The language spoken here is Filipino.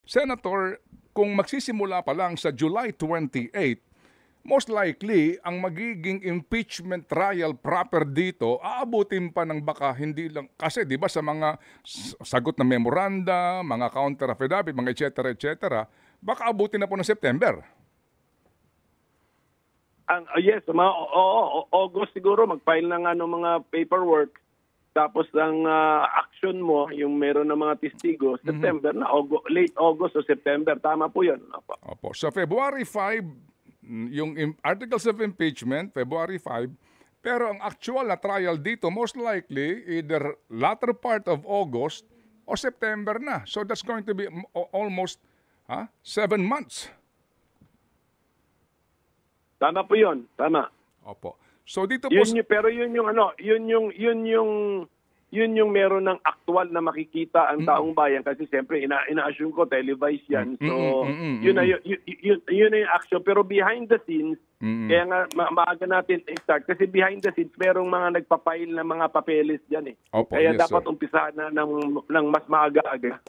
Senator, kung magsisimula pa lang sa July 28, most likely, ang magiging impeachment trial proper dito, aabutin pa ng baka hindi lang, kasi di ba sa mga sagot na memoranda, mga counter affidavit, mga et cetera, baka abutin na po ng September. Yes, August siguro mag-file ng mga paperwork. Tapos ang action mo, yung meron ng mga testigo, September na, late August o September. Tama po yun. Opo. So February 5, yung articles of impeachment, February 5, pero ang actual na trial dito, most likely, either latter part of August o September na. So that's going to be almost 7 months. Tama po yun. Tama. Opo. So dito po pero yun yung meron ng aktual na makikita ang taong bayan kasi siyempre ina-assume ko televised yan. So yun na yung action, pero behind the scenes kaya nga maaga natin i-start kasi behind the scenes merong mga nagpa-file na mga papeles diyan eh. Opo, kaya yes, dapat sir. umpisahan na ng mas maaga-aga.